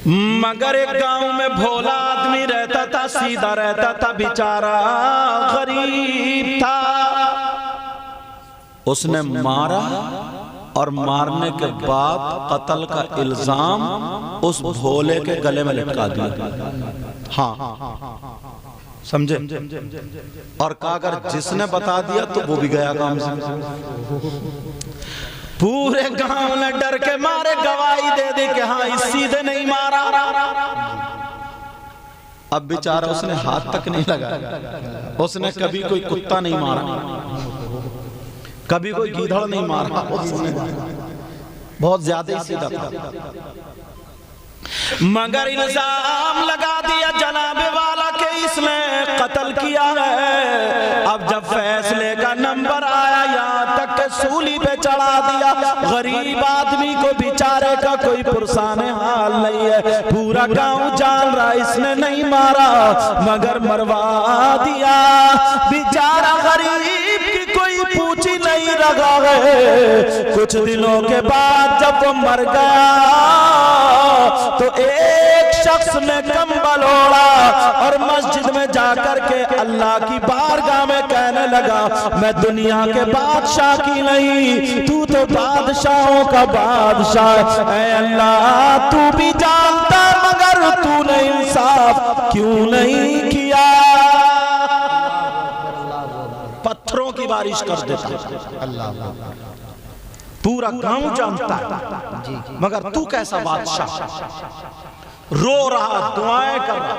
मगर एक गांव में भोला आदमी रहता था, सीधा रहता था, बेचारा गरीब था। उसने मारा और मारने के बाद कत्ल का इल्जाम उस भोले के गले में लटका दिया। हाँ समझे? और कहा अगर जिसने बता दिया तो वो भी गया काम से। पूरे गांव ने डर के मारे गवाही दे दी कि हाँ इस सीधे नहीं मारा। अब बेचारा उसने हाथ तक नहीं लगाया, उसने कभी कोई कुत्ता नहीं मारा, कभी कोई गीदड़ नहीं मारा, उसने बहुत ज्यादा ही सीधा था। मगर इल्जाम लगा दिया जनाबे वाला के इसने कत्ल किया है। अब जब फैसले का नंबर आया, यहाँ तक के सूली पे चढ़ा दिया। गरीब आदमी को बेचारे का कोई पुरसाने हाल नहीं है, पूरा गांव जान रहा इसने नहीं मारा मगर मरवा दिया। बेचारा गरीब की कोई पूछी नहीं रहा है। कुछ दिनों के बाद जब वो मर गया तो एक शख्स ने कंबल ओढ़ा और मस्जिद में जाकर के अल्लाह की बारगाह में कहने लगा, मैं दुनिया के बादशाह की नहीं, तू तो बादशाहों का बादशाह है। अल्लाह तू भी जानता मगर तूने इंसाफ क्यों नहीं किया। पत्थरों की बारिश कर देता अल्लाह, पूरा गांव जानता है मगर तू कैसा बादशाह। रो रहा, दुआएं कर रहा।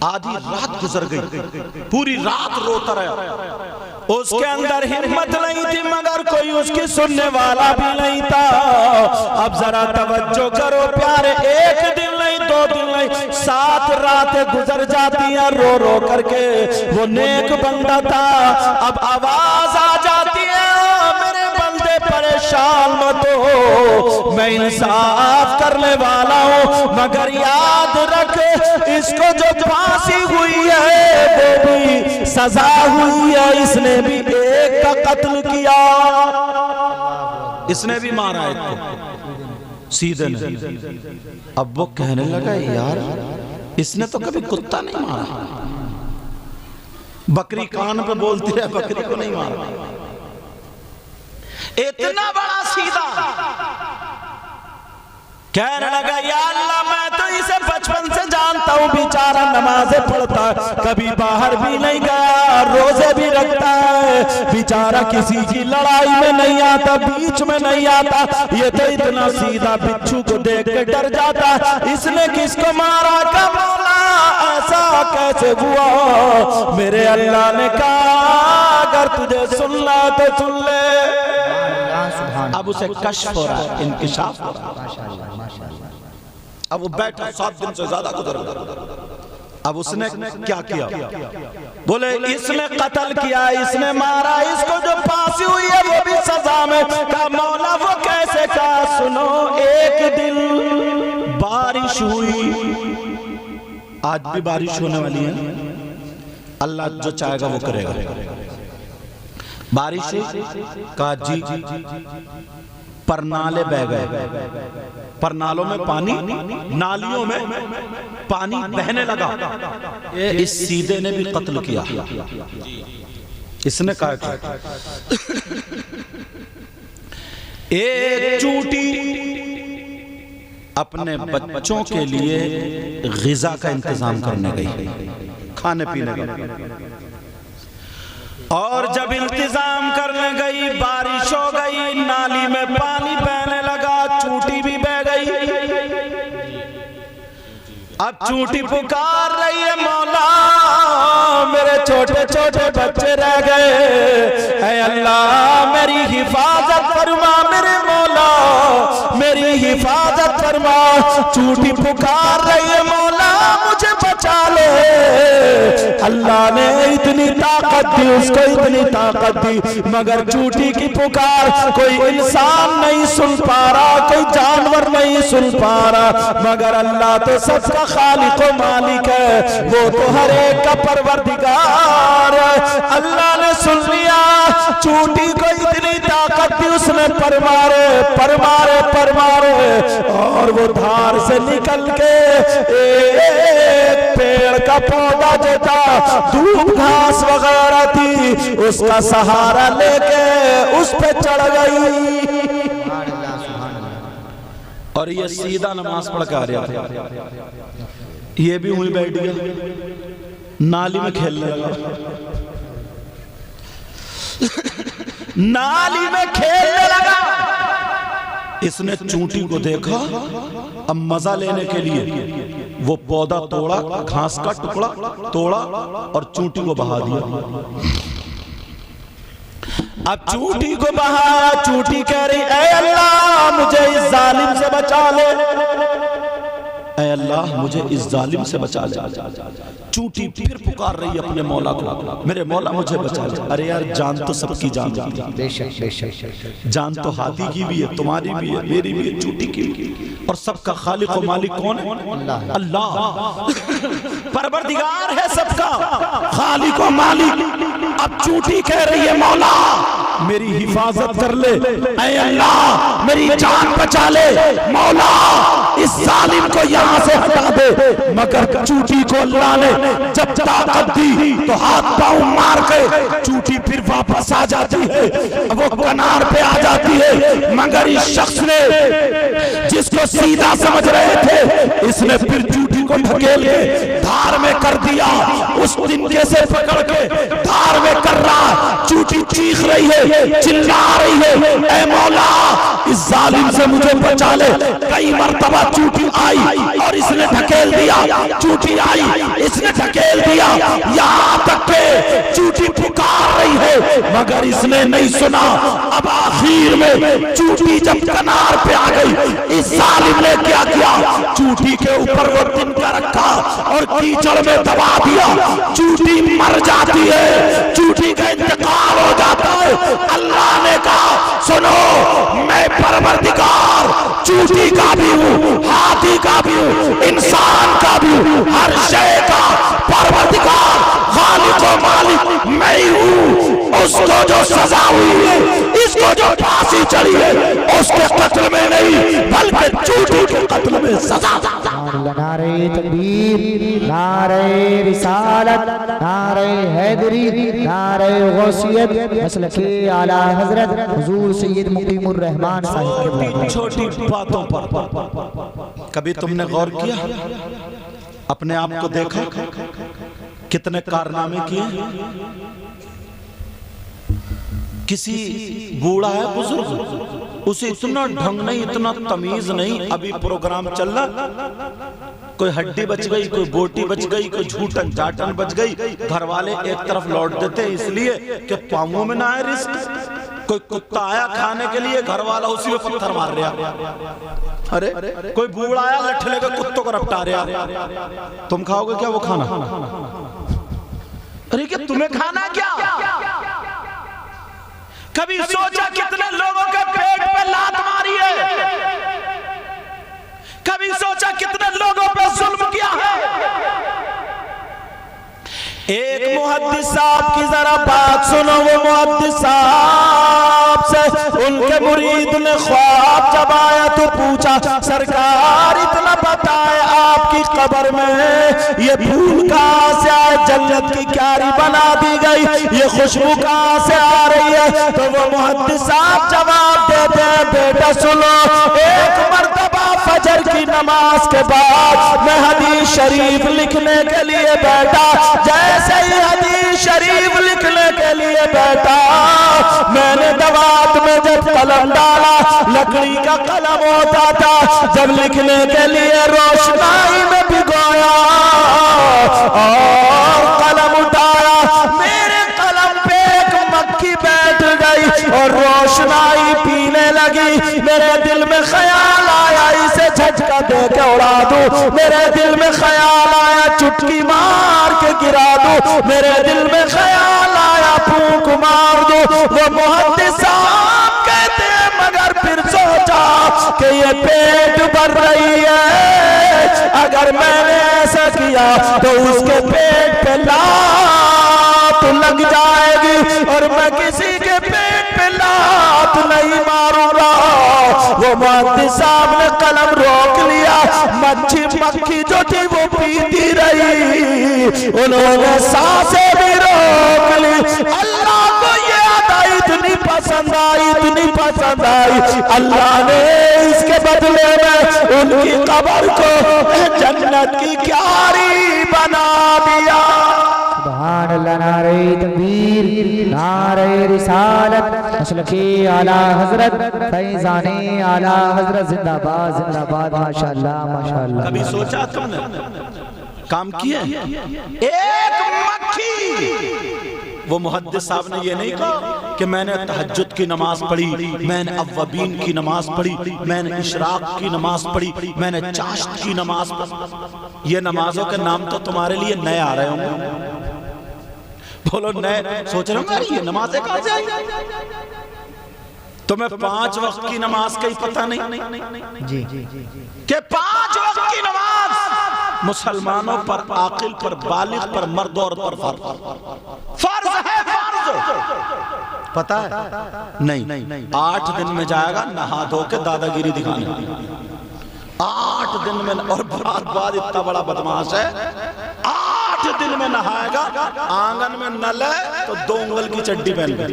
आधी रात गुजर गई, पूरी रात रोता रहा। उसके अंदर हिम्मत नहीं थी मगर कोई उसकी सुनने वाला भी नहीं था। अब जरा तवज्जो करो प्यारे, एक दिन नहीं, 2 दिन नहीं, 7 रातें गुजर जाती हैं रो रो करके। वो नेक बंदा था। अब आवाज आ जाती है, मेरे बंदे परेशान मत हो, मैं इंसाफ करने वाला हूँ मगर याद रख इसको जो फांसी हुई है वो भी सजा हुई है। इसने भी एक का कत्ल किया, इसने भी मारा एक को सीधे ने। अब वो कहने लगा यार इसने तो कभी कुत्ता नहीं मारा, बकरी कान पे बोलती है, बकरी को नहीं मारा। इतना बड़ा सीधा कहने लगा या अल्लाह मैं तो इसे बचपन से जानता हूँ, बेचारा नमाजें पढ़ता है, कभी बाहर भी नहीं गया, रोजे भी रखता है, बेचारा किसी की लड़ाई में नहीं आता, बीच में नहीं आता। ये तो इतना सीधा बिच्छू को देख के डर जाता, इसने किसको मारा? का मौला ऐसा कैसे हुआ? मेरे अल्लाह ने कहा अगर तुझे सुनना तो सुन ले। अब उसे कश्फ हो रहा है, इंकिशाफ हो रहा है। अब वो बैठा, 7 दिन से ज्यादा गुजर गया। अब उसने क्या किया? बोले इसने कत्ल किया, इसने मारा, इसको जो फांसी हुई है वो भी सजा में। का मौला वो कैसे? का सुनो, एक दिन बारिश हुई, आज भी बारिश होने वाली है, अल्लाह जो चाहेगा वो करेगा। बारिश का जी परनाले बह गए, परनालों में पानी, नालियों में पानी बहने लगा। इस सीधे ने भी कत्ल किया। इसने कहा एक चूंटी अपने बच्चों के लिए ग़िज़ा का इंतजाम करने गई, खाने पीने का, और जब इंतजाम करने गई बारिश हो गई, नाली में पानी बहने लगा, चूंटी भी बह गई। अब चूंटी पुकार रही है मौला मेरे छोटे छोटे बच्चे रह गए, ऐ अल्लाह मेरी हिफाजत फरमा, मेरे मौला मेरी हिफाजत फरमा। चूंटी पुकार रही है मौला मुझे बचा ले। अल्लाह ने इतनी ताकत दी उसको, इतनी ताकत दी मगर चूंटी की पुकार कोई इंसान नहीं सुन पा रहा, कोई जानवर नहीं सुन पा रहा, मगर अल्लाह तो सबका खालिक व मालिक है, वो तो हर एक का परवरदिगार है। अल्लाह ने सुन लिया, चूंटी को इतनी ताकत ताकत दी उसने पर मारे पर मारे पर मारे, और वो धार से निकल के एक पेड़ का पौधा जो था, धूप घास वगैरह थी, उसका सहारा लेके उस पे चढ़ गई। और ये सीधा नमाज पढ़ के आ रहा था, ये भी वहीं बैठ गया, नाली में खेलने लगा। नाली में खेलने लगा। इसने चूंटी को देखा, अब मजा लेने के लिए वो पौधा तोड़ा, घास का टुकड़ा तोड़ा और चूंटी को बहा दिया। अब चूंटी को बहाया, चूंटी कह रही ऐ अल्लाह मुझे इस जालिम से बचा ले, ऐ अल्लाह मुझे इस जालिम से बचा ले। चूंटी फिर पुकार रही है अपने मौला को, मेरे मौला मुझे बचा ले। अरे यार जान तो सबकी जान होती है, जान तो हाथी की भी है, तुम्हारी भी है, मेरी भी है, चूंटी की भी, और सबका खालिक और मालिक कौन है? अल्लाह। परवरदिगार है सबका खालिक और मालिक। अब चूंटी कह रही है मौला मेरी हिफाजत कर ले, ऐ अल्लाह मेरी जान बचा ले, मौला इस जालिम को यहाँ से हटा दे। मगर चूंटी को अल्लाह ने जब ताकत दी तो हाथ पांव मार के चूंटी फिर वापस आ जाती है, वो किनार पे आ जाती है। मगर इस शख्स ने जिसको सीधा समझ रहे थे, इसने फिर चूंटी को ढकेल के धार में कर दिया, उस तिनके से पकड़ के धार में कर रहा। चूंटी चीख रही है, चिल्ला रही है, ऐ मौला इस जालिम से मुझे बचा ले। कई मर्तबा चूंटी आई और इसने ढकेल दिया, चूंटी आई इसने ढकेल दिया, यहाँ तक के चूंटी पुकार रही है मगर इसने नहीं सुना। अब आखिर में चूंटी जब किनार पे आ गई, इस जालिम ने क्या किया, चूंटी के ऊपर वो तिनका रखा और कीचड़ में दबा दिया। चूंटी मर जाती है, चूंटी का इंतकाल हो जाता है। अल्लाह ने कहा सुनो मैं परवरदिगार चूंटी का भी हूँ, हाथी का भी हूँ, इंसान का भी हूँ, हर शय का परवरदिगार खालिक और मालिक मैं ही हूँ। उसको जो सजा हुई है, इसको जो फांसी चढ़ी है, उसके कत्ल में नहीं बल्कि चूंटी के कत्ल में सजा। नारे तकबीर, नारे रिसालत, नारे हैदरी, नारे गौसियत, मसलके आला हजरत हुजूर सैयद मुकीमुर रहमान साहिब। छोटी बातों पर कभी तुमने गौर किया, अपने आप को देखा, कितने कारनामे किए। किसी बूढ़ा है बुजुर्ग, उसे इतना ढंग नहीं, इतना तमीज नहीं, अभी प्रोग्राम चल रहा, कोई हड्डी बच गई, कोई बोटी बच गई, कोई झूठन जाटन बच गई, घर वाले एक तरफ लौट देते इसलिए कि पांवों में ना आए रिस्क। कोई कुत्ता आया खाने के लिए, घर वाला उसी में पत्थर मार रहा। अरे कोई बूढ़ा आया लठ लेकर कुत्तों को रपटा रहा, तुम खाओगे क्या वो खाना? अरे क्या तुम्हें खाना क्या? कभी सोचा कितने लोगों के पेट पे लात मारी है? कभी सोचा कितने लोगों पे जुल्म किया है? एक मुहद्दिस साहब की जरा बात सुनो। वो मुहद्दिस साहब से उनके मुरीद ने ख्वाब जब आया तो पूछा सरकार इतना बताए आपकी कब्र में ये फूल कहाँ से आए, जन्नत की क्यारी बना दी गई, ये खुशबू कहाँ से आ रही है? तो वो मुहद्दिस साहब जवाब देते हैं बेटा सुनो, एक मर्तबा फजर की नमाज के बाद मैं हदीस शरीफ लिखने के लिए बैठा। जैसे ही हदीस शरीफ लिखने के लिए बैठा, मैंने दवात में जब कलम डाला, लकड़ी का कलम होता था, जब लिखने के लिए रोशनाई में भिगोया और कलम उठाया, मेरे कलम पे एक मक्खी बैठ गई और रोशनाई पीने लगी। मेरे दिल में ख्याल आया इसे झटका दे के उड़ा दूं, मेरे दिल में ख्याल आया चुटकी मार के गिरा दूं, मेरे दिल में ख्याल आया फूंक मार दूं। वो मुहद्दिस साहब कहते हैं मगर फिर सोचा कि ये पेट भर रही है, अगर मैंने ऐसा किया तो उसके पेट पे लात लग जाएगी और मैं किसी के पेट पे लात नहीं मुहद्दिस साहब ने कलम रोक लिया। मच्छी मक्खी जो थी वो पीती रही, उन्होंने सांसें भी रोक ली। अल्लाह को ये अदा इतनी पसंद आई, इतनी पसंद आई, अल्लाह ने इसके बदले में उनकी कब्र को जन्नत की क्यारी बना दिया। सुभान अल्लाह, नारे तकबीर, नारे रिसालत, मसलके आला हजरत, फैजाने आला हजरत, जिंदाबाद जिंदाबाद, माशाअल्लाह माशाअल्लाह। कभी सोचा तुमने, काम किया? एक मक्खी, वो मुहद्दिस साहब ने ये नहीं कहा कि मैंने तहज्जुद की नमाज पढ़ी, मैंने अव्वबीन की नमाज पढ़ी, मैंने इशराक की नमाज पढ़ी, मैंने चाश्त की नमाज पढ़ी। ये नमाजों के नाम तो तुम्हारे लिए नए आ रहे होंगे। बोलो नए, सोच रहे हो ये नमाजें कहां से आई? तुम्हें 5 वक्त की नमाज का ही पता नहीं जी कि 5 वक्त की नमाज मुसलमानों पर, आकिल पर, बालिग पर, मर्द और पर फर्ज है, फर्ज। पता है? नहीं। 8 दिन में जाएगा नहा धो के दादागिरी दिखाने, 8 दिन में। और बाद इतना बड़ा बदमाश है, 8 दिन में नहाएगा, आंगन में नल है तो 2 उंगल की चड्डी पहन कर।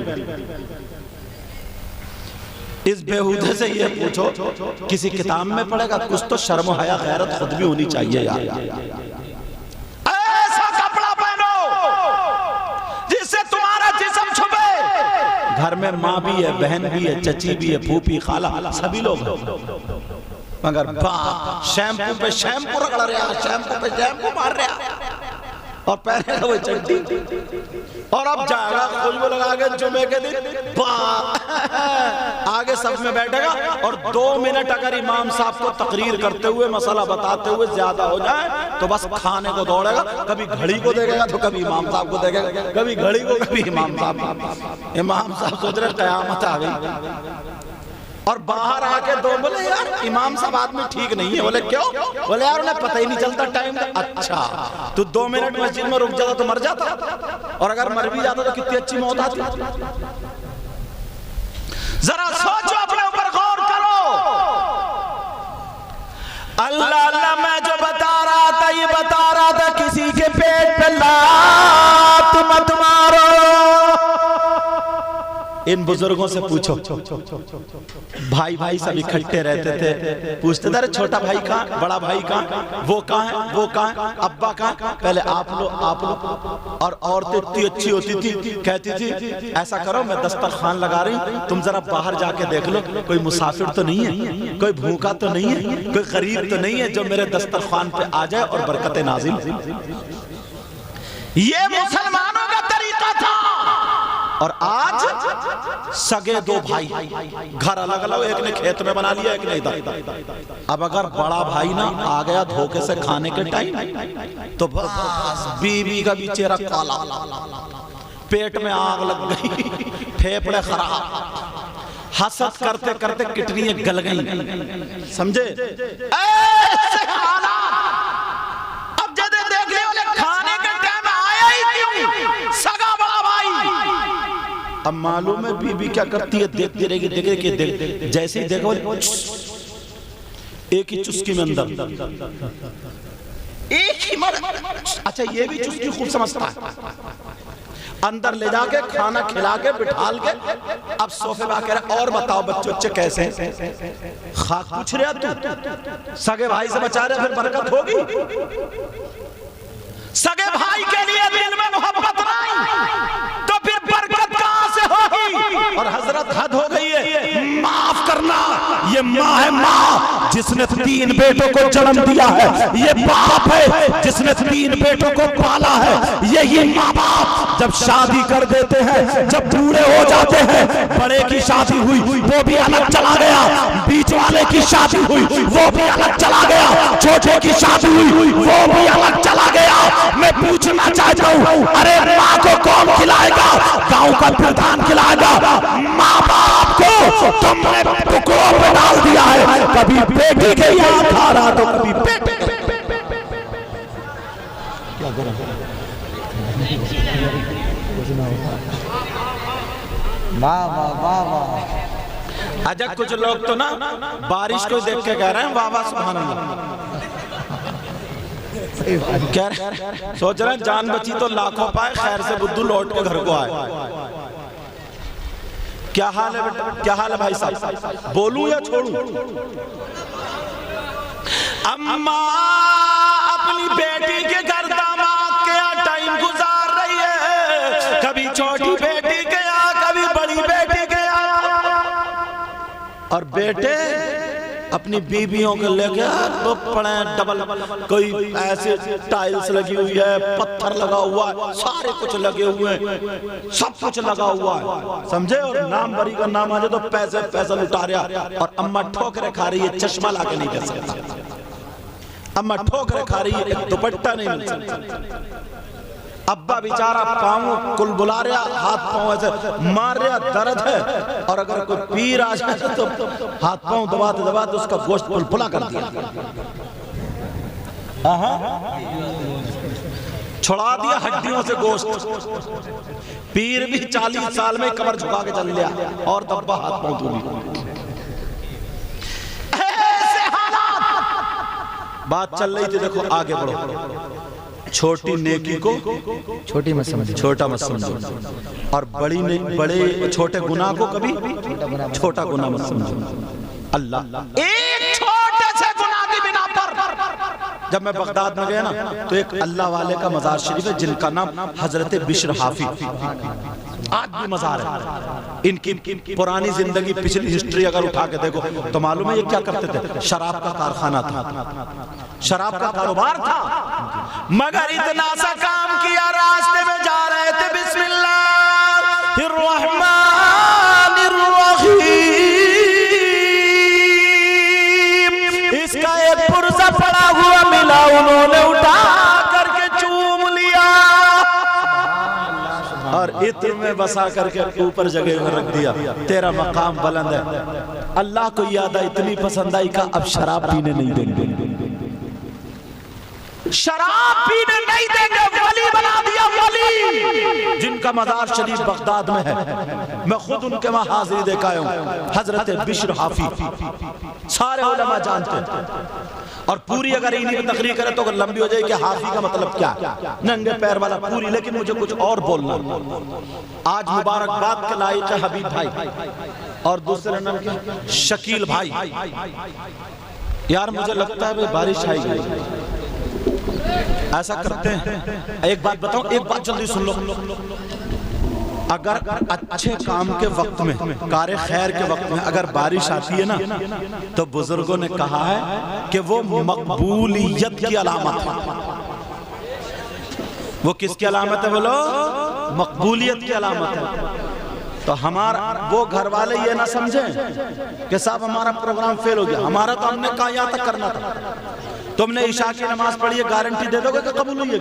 इस बेहूदे से ये पूछो, किसी किताब में पढ़ेगा? कुछ तो शर्म हया गैरत खुद भी होनी चाहिए यार। ऐसा कपड़ा पहनो जिससे तुम्हारा जिस्म छुपे। घर में माँ भी है, बहन भी है, चची भी है, फूफी, खाला, सभी लोग हैं। मगर शैम्पू पे शैम्पू रगड़ रहा, शैम्पू पे शैम्पू मार रहा, और पहनेगा वो चड्डी, और अब जाएगा खुशबू लगा के जुमे के दिन आगे सब में बैठेगा, और 2 मिनट अगर इमाम साहब को तकरीर करते हुए, मसला बताते हुए ज्यादा हो जाए तो बस खाने को दौड़ेगा। कभी घड़ी को देखेगा तो कभी इमाम साहब को देखेगा, कभी घड़ी को, कभी इमाम साहब। इमाम साहब सोच रहे कयामत आ गई। और बाहर आके 2 बोले यार इमाम साहब आदमी ठीक नहीं है। बोले क्यों? बोले यार उन्हें पता ही नहीं चलता टाइम का। अच्छा, तो 2 मिनट मस्जिद में रुक जाता तो मर जाता, और अगर मर भी जाता तो कितनी अच्छी मौत आती। जरा सोचो, अपने ऊपर गौर करो। अल्लाह अल्लाह, मैं जो बता रहा था ये बता रहा था, किसी के पेट पे लात मत मारो। इन बुजुर्गों से पूछो, भाई भाई सब इकट्ठे रहते थे, पूछते थे अरे छोटा भाई कहाँ, बड़ा भाई कहाँ, वो कहाँ है, वो कहाँ है, अब्बा कहाँ? पहले आप लो। और औरतें इतनी अच्छी होती थी, कहती थी ऐसा करो मैं दस्तरखान लगा रही हूँ, तुम जरा बाहर जाके देख लो कोई मुसाफिर तो नहीं है, कोई भूखा तो नहीं है, कोई गरीब तो नहीं है जो मेरे दस्तरखान पे आ जाए और बरकतें नाजिल। ये मुसलमानों का तरीका था। और आज सगे 2 भाई, घर अलग अलग, एक ने खेत में बना लिया, एक ने इधर। अब अगर बड़ा भाई ना आ गया धोखे से खाने के टाइम तो बस बीवी का भी चेहरा काला, पेट में आग लग गई, फेफड़े खराब, हसद करते करते किडनियां गल गई, समझे? ऐसे हालात। अब जब देख लियो खाने के टाइम आया ही क्यों सगा बड़ा भाई। अब मालूम है बीबी क्या करती है? देखती रहेगी, देख जैसे ही देखो एक ही चुस्की में अंदर, एक ही मर। अच्छा, ये भी चुस्की खूब समझता है। अंदर ले जाके खाना खिला के बिठाल के अब सोफे पे आकर, और बताओ बच्चे बच्चे कैसे हैं? खाक पूछ रहे तू, सगे भाई से बचा रहे, फिर बरकत होगी। सगे भाई के लिए दिल में मोहब्बत नहीं तो फिर बरकत कहां से होगी? और हजरत हद हो गई है, माफ करना। ये माँ है, माँ जिसने 3 बेटों को जन्म दिया है, ये बाप है जिसने 3 बेटों को पाला है। यही माँ बाप जब शादी कर देते हैं, जब बूढ़े हो जाते हैं, बड़े की शादी हुई वो भी अलग चला गया, बीच वाले की शादी हुई वो भी अलग चला गया, छोटे की शादी हुई वो भी अलग चला गया। मैं पूछना चाहता हूँ, अरे माँ को कौन खिलाएगा? गांव का प्रधान खिलाएगा। माँ बाप को तुमने टुकड़ों पे डाल दिया है, कभी बेटी के यहाँ खा रहा तो कभी बेटे। अच्छा कुछ लोग तो ना बारिश को देख के कह रहे हैं वाह वाह सुभान अल्लाह, कह रहे सोच रहे हैं जान बची तो लाखों पाए, खैर से बुद्धू लौट के घर को आए। क्या हाल है बेटा, क्या हाल है भाई साहब, बोलूं या छोड़ूं? अम्मा अपनी बेटी के घर दामाद के यहाँ टाइम गुजार रही है, कभी छोटी बेटी के यहाँ, कभी बड़ी बेटी के यहाँ, और बेटे अपनी बीबियों को लेके तो पड़े डबल, कोई ऐसे टाइल्स लगी हुई है, पत्थर लगा हुआ है, सारे कुछ लगे हुए हैं, सब कुछ लगा हुआ है, समझे? और नाम बरी का नाम आ जाए तो पैसे पैसा लुटा रहा, और अम्मा ठोकरे खा रही है, चश्मा ला के नहीं दे सकता, अम्मा ठोकरे खा रही है, एक दुपट्टा नहीं मिल सकता, अब्बा बेचारा पाँव कुल बुला रहा, हाथ पाँव ऐसे मार रहा, दर्द है, और अगर कोई पीर आ जाए तो हाथ पाँव दबाते दबाते उसका गोश्त पुलपुला कर दिया, छुड़ा दिया हड्डियों से गोश्त। पीर भी 40 साल में कमर झुका के चल लिया और दब्बा हाथ पाँव धो लिया। ऐसे हालात, बात चल रही थी, देखो आगे बढ़ो, छोटी नेकी को छोटी मत समझो, छोटा मत समझो, और बड़ी ने बड़े छोटे गुनाह को कभी छोटा गुनाह मत समझो। अल्लाह एक छोटे से गुनाह की बिना पर, जब मैं बगदाद में गया ना तो एक अल्लाह वाले का मजार शरीफ है जिनका नाम हजरत बिश्र हाफी, आज भी मजार है। इनकी पुरानी जिंदगी, पिछली हिस्ट्री अगर उठा के देखो तो मालूम है ये क्या करते थे, शराब का कारखाना था, शराब का कारोबार था, मगर इतना सा काम किया, रास्ते में जा रहे थे बिस्मिल्लाहिर्रहमानिर्रहीम, इसका एक पुर्जा पड़ा हुआ मिला, उन्होंने उठा करके चूम लिया और इत्र में बसा करके ऊपर जगह में रख दिया। तेरा मकाम बुलंद है। अल्लाह को याद आई, इतनी पसंद आई का अब शराब पीने नहीं देंगे, शराब पीने नहीं देंगे, वली बना दिया वली, जिनका मजार शरीफ बगदाद में है। मैं खुद उनके वहां हाजिरी देखा हूं, हजरत बिश्र हाफी, सारे उलमा जानते हैं। और पूरी अगर इन्हीं की तकरीर करें तो अगर लंबी हो जाए कि हाफी का मतलब क्या, नंगे पैर वाला पूरी, लेकिन मुझे कुछ और बोलना। आज मुबारकबाद के लायक है हबीब भाई, और दूसरे नाम क्या, शकील भाई। यार मुझे लगता है भाई बारिश आएगी, ऐसा करते हैं। एक बात बताऊं, एक बात जल्दी सुन लो, अगर अच्छे काम के वक्त में, कार्य खैर के वक्त में अगर बारिश आती है ना तो बुजुर्गों ने कहा है कि वो मकबूलियत की अलामत है। वो किसकी अलामत है बोलो? मकबूलियत की अलामत है। तो हमारा वो घर वाले ये ना समझें कि साहब हमारा प्रोग्राम फेल हो गया, हमारा तो हमने कहा यहाँ तक करना था। तुमने इशा की नमाज पढ़ी है, गारंटी दे दोगे कि कबूल हुई है?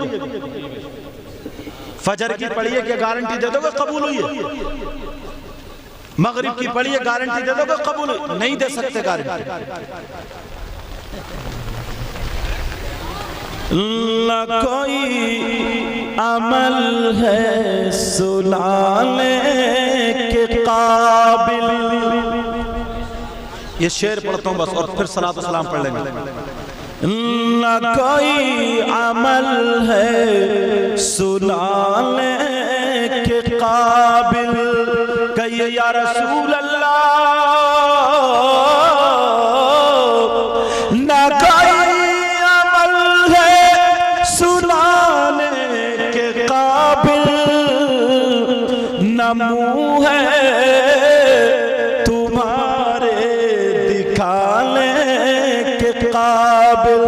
फजर की पढ़ी है, क्या गारंटी दे दोगे कबूल हुई है? मगरिब की पढ़ी है, गारंटी दे दोगे कबूल हुई? नहीं दे सकते गारंटी। न कोई अमल है सुनाने के काबिल। ये शेर पढ़ता हूं बस, और फिर सलात सलाम पढ़ लेंगे। न कोई अमल है सुनाने के काबिल, कहिए या रसूल अल्लाह। न कोई अमल है सुनाने के काबिल, न मुँह है तुम्हारे दिखाने के काबिल।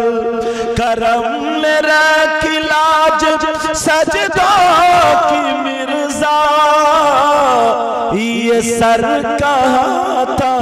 करम ने रखी लाज सजदों की मिर्जा, ये सर कहाँ था